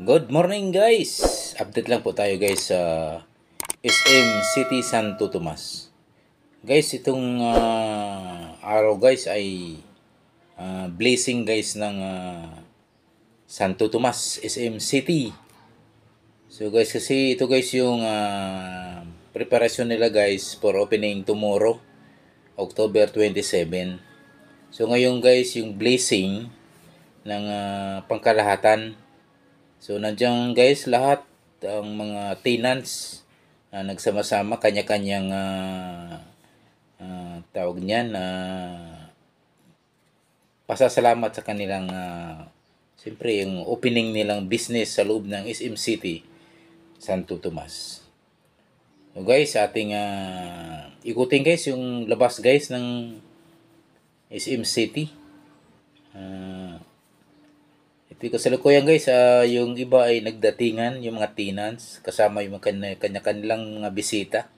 Good morning guys! Update lang po tayo guys sa SM City Santo Tomas. Guys, itong araw guys ay blessing guys ng Santo Tomas SM City. So guys, kasi ito guys yung preparasyon nila guys for opening tomorrow, October 27. So ngayon guys, yung blessing ng pangkalahatan. So nandiyan guys lahat ang mga tenants nagsama-sama kanya-kanyang tawag niyan pasasalamat sa kanilang siyempre yung opening nilang business sa loob ng SM City Santo Tomas. So guys, ating ikutin guys yung labas guys ng SM City. Ito yung kasalukuyan guys, yung iba ay nagdatingan, yung mga tenants, kasama yung kanya-kanilang mga bisita.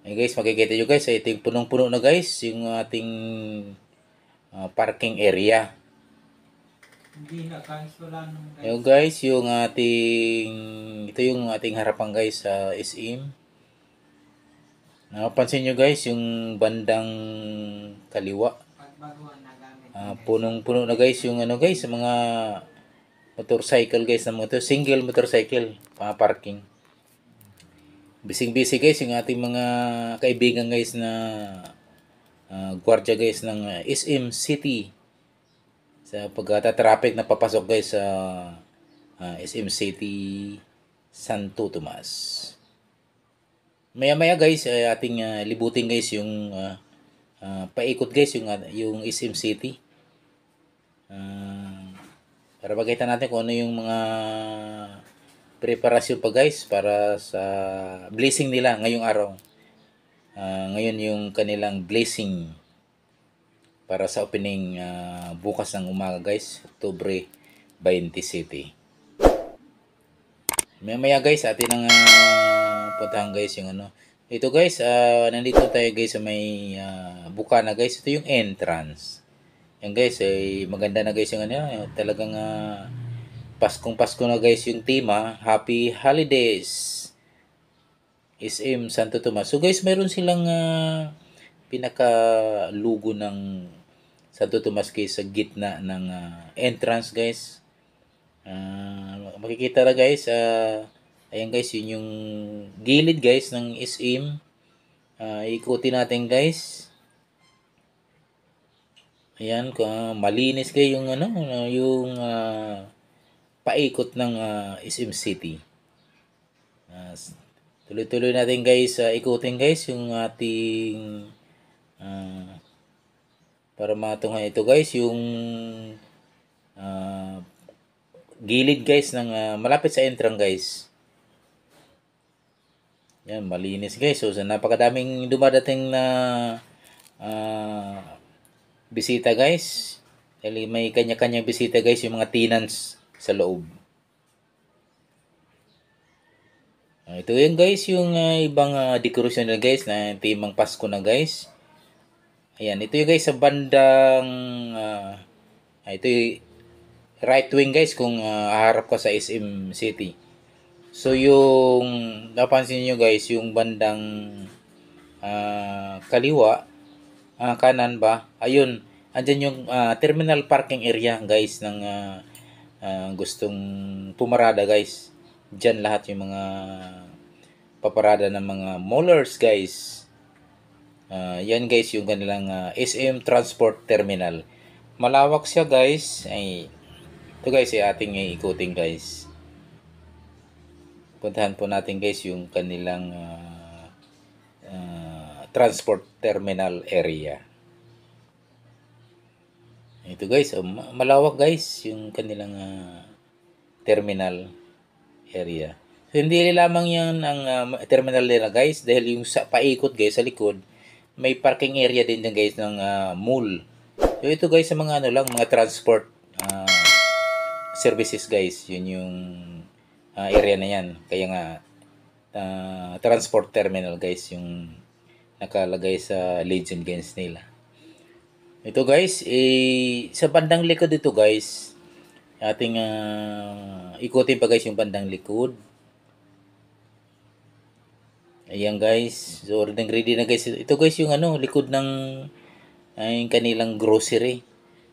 Ay guys, makikita nyo guys, ito yung punong-puno na guys, yung ating parking area. Hindi na kansulan ng guys. Yung guys, yung ito yung ating harapan guys sa SM. Napansin nyo guys, yung bandang kaliwa. Pagbaruan na gamit. Punong-puno na guys yung guys, mga motorcycle guys na single motorcycle parking. Bising-busy guys yung ating mga kaibigan guys na gwardiya guys ng SM City sa pagta-traffic na papasok guys sa SM City Santo Tomas. Maya-maya guys ating libutin guys yung paikot guys yung SM City. Para makita natin kung ano yung mga preparasyon pa guys para sa blessing nila ngayong araw. Ngayon yung kanilang blessing para sa opening bukas ng umaga guys, Oktubre 27. Maya guys, atin ang puntahan guys yung Ito guys, nandito tayo guys sa may bukana guys. Ito yung entrance. Yan guys, ay maganda na guys yung talagang Paskong Pasko na guys yung tema. Happy Holidays SM Santo Tomas. So guys, mayroon silang pinaka-logo ng Santo Tomas guys sa gitna ng entrance guys. Makikita na guys, ayan guys, yun yung gilid guys ng SM. Ikutin natin guys. Ayan, malinis kayo yung yung paikot ng SM City. Tuloy-tuloy natin guys, ikutin guys yung ating para matunghan ito guys, yung gilid guys ng malapit sa entrance guys. Yan, malinis guys. So, napakadaming dumadating na bisita guys. Dahil may kanya-kanyang bisita guys yung mga tenants sa loob. Ito yung guys yung ibang decoration nila guys na timang Pasko na guys. Ayan, ito yung guys sa bandang ito yung right wing guys kung haharap ka sa SM City. So yung napansin niyo guys yung bandang kaliwa, kanan ba? Ayun, andyan yung terminal parking area guys ng gustong pumarada guys. Diyan lahat yung mga paparada ng mga molars guys. Yan guys yung kanilang SM Transport Terminal. Malawak siya guys. Ito guys ay ating ikutin guys. Puntahan po natin guys yung kanilang transport terminal area. Ito guys, malawak guys yung kanilang terminal area. So, hindi lamang yan ang terminal nila guys dahil yung sa paikot guys sa likod may parking area din dyan guys ng mall. So ito guys sa mga mga transport services guys, yun yung area na yan. Kaya nga transport terminal guys yung nakalagay sa legend guys nila. Ito guys, sa bandang likod dito guys, ating ikutin pa guys yung bandang likod. Ayan guys. So ready na guys. Ito guys yung likod ng yung kanilang grocery.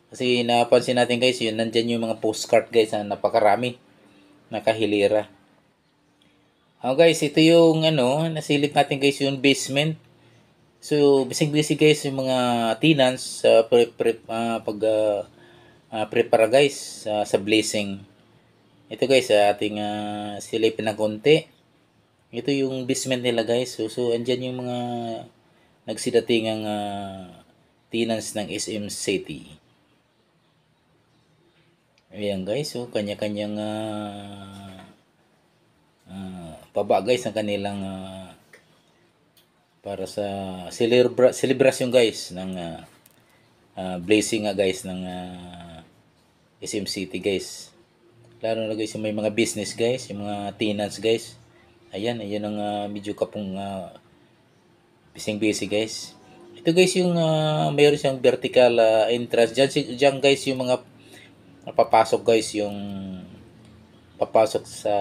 Kasi napansin natin guys, yun nandyan yung mga postcard guys na napakarami. Nakahilera. Guys, ito yung nasilip natin guys yung basement. So, bisig-bisig guys yung mga tenants sa prepara guys sa blessing. Ito guys, ating silipin ng konti. Ito yung basement nila guys. So andyan yung mga nagsidatingang tenants ng SM City. Ayan guys, so kanya-kanyang paba guys ang kanilang para sa celebration guys ng blessing guys ng SM City guys. Lalo na guys yung may mga business guys, yung mga tenants guys. Ayan ang medyo kapong busy guys. Ito guys yung mayroon siyang vertical entrance. Diyan guys yung mga papasok guys yung papasok sa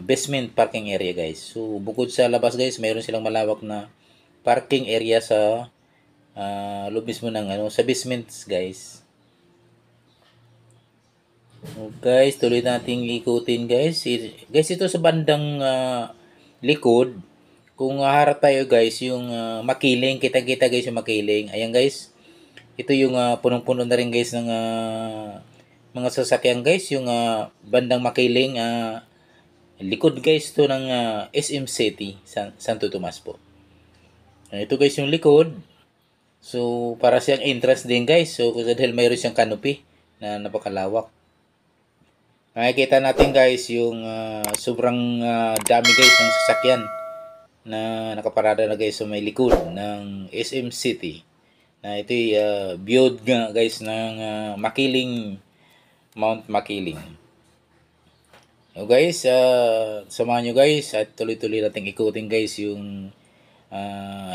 basement parking area guys. So bukod sa labas guys, mayroon silang malawak na parking area sa loob mismo ng sa basements guys. So guys, tuloy nating ikutin guys. Guys, ito sa bandang likod, kung harap tayo guys, yung makiling, kita-kita guys yung makiling. Ayan guys. Ito yung punong-puno na rin guys ng mga sasakyan guys, yung bandang makiling likod guys to ng SM City, Santo Tomas po. Ito guys yung likod. So para siyang entrance din guys. So dahil mayroon siyang canopy na napakalawak. Makikita natin guys yung sobrang dami guys ng sasakyan na nakaparada na guys sa may likod ng SM City. Na ito viewed nga guys ng Makiling, Mount Makiling. So guys, samahan nyo guys at tuloy-tuloy natin ikutin guys yung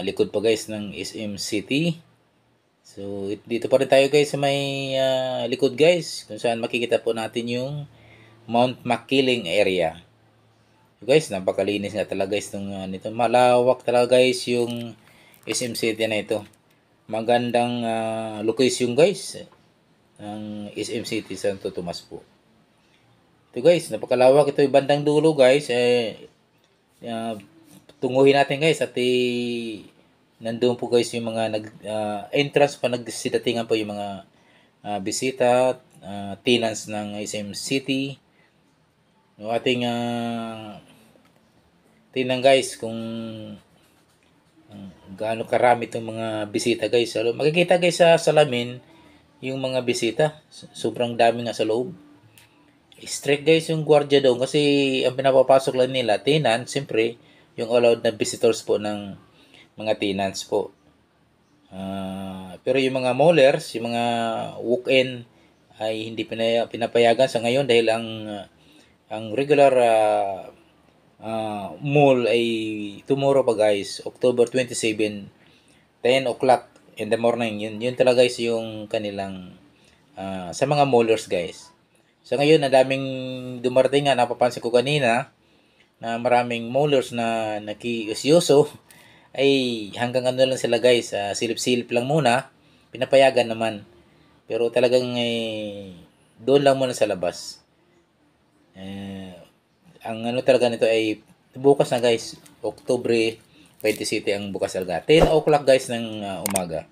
likod pa guys ng SM City. So dito pa rin tayo guys sa may likod guys, kung saan makikita po natin yung Mount Makiling area. So guys, napakalinis nga talaga guys nito. Malawak talaga guys yung SM City na ito. Magandang location guys ng SM City Santo Tomas po. Ito guys, napakalawak ito yung bandang dulo guys. Tunguhin natin guys at nandoon po guys yung mga entrance pa nagsidatingan po yung mga bisita, tenants ng SM City. Yung ating tingnan guys kung gaano karami itong mga bisita guys. So, makikita guys sa salamin yung mga bisita. Sobrang dami nga sa loob. Strict guys yung gwardiya doon kasi ang pinapapasok lang nila, tenants, siyempre, yung allowed na visitors po ng mga tenants po. Pero yung mga molers, yung mga walk-in ay hindi pinapayagan sa ngayon dahil ang regular mall ay tomorrow pa guys, October 27, 10 o'clock in the morning. Yun talaga guys yung kanilang sa mga mallers guys. So ngayon, na daming dumarating nga, napapansin ko kanina na maraming mallers na nakiusyoso ay hanggang lang sila guys, silip-silip lang muna, pinapayagan naman. Pero talagang doon lang muna sa labas. Ang talaga nito ay bukas na guys, October 27 ang bukas talaga. 10 o'clock guys ng umaga.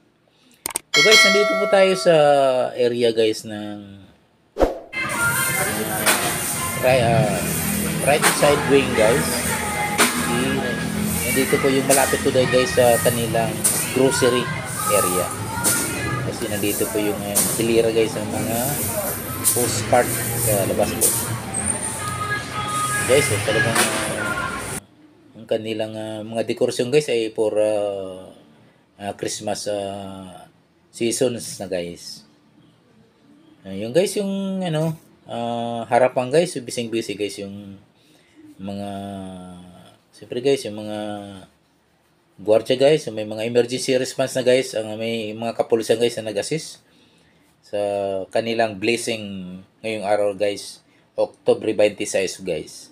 So guys, nandito po tayo sa area guys ng right side wing guys. Nandito po yung malapit to guys sa kanilang grocery area. Kasi nandito po yung hilira guys ng mga postcard sa labas po. Guys, talagang ang kanilang mga dekorasyon guys ay for Christmas seasons na guys. Yung guys yung harapan guys, busy guys yung mga siyempre guys, yung mga gwardiya guys, may mga emergency response na guys, may mga kapulisan guys na nag-assist. sa kanilang blessing ngayong araw guys, October 26 guys.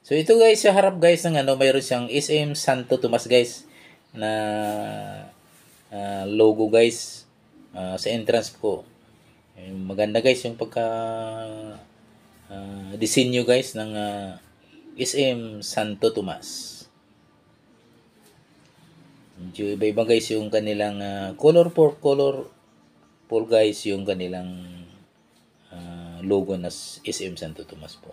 So ito guys, sa harap guys ng mayroon siyang SM Santo Tomas guys na logo guys sa entrance po. Maganda guys yung pagka disenyo guys ng SM Santo Tomas. Medyo iba-iba guys yung kanilang color guys yung kanilang logo na SM Santo Tomas po.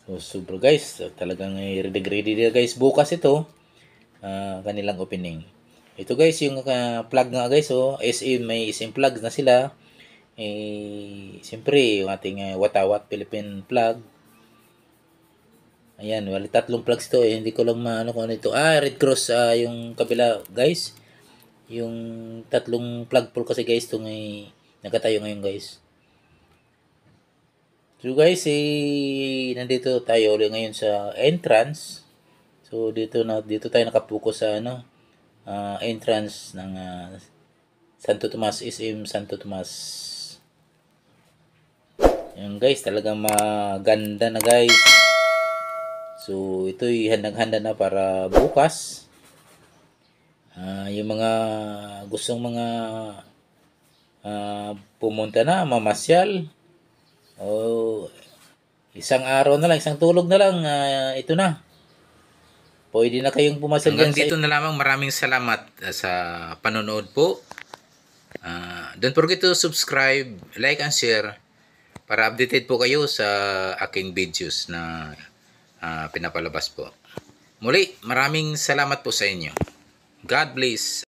So super guys, talagang ready na guys bukas ito kanilang opening. Ito guys yung plug nga guys, SM, may SM plug na sila. Siyempre yung ating Watawat Philippine plug. Ayan, wala tatlong plugs to, hindi ko lang maano kung ano ito. Red Cross yung kabila guys. Yung tatlong plug po kasi guys itong nakatayo ngayon guys. So guys, nandito tayo ulit ngayon sa entrance. So dito tayo nakapokus sa entrance ng Santo Tomas, SM Santo Tomas. Yung guys, talagang maganda na guys. So ito'y handang-handa na para bukas. Yung mga gustong mga pumunta na, mamasyal. Isang araw na lang, isang tulog na lang, ito na. Pwede na kayong pumasal dyan. Dito na lamang, maraming salamat sa panonood po. Don't forget to subscribe, like, and share para updated po kayo sa aking videos na pinapalabas po. Muli, maraming salamat po sa inyo. God bless.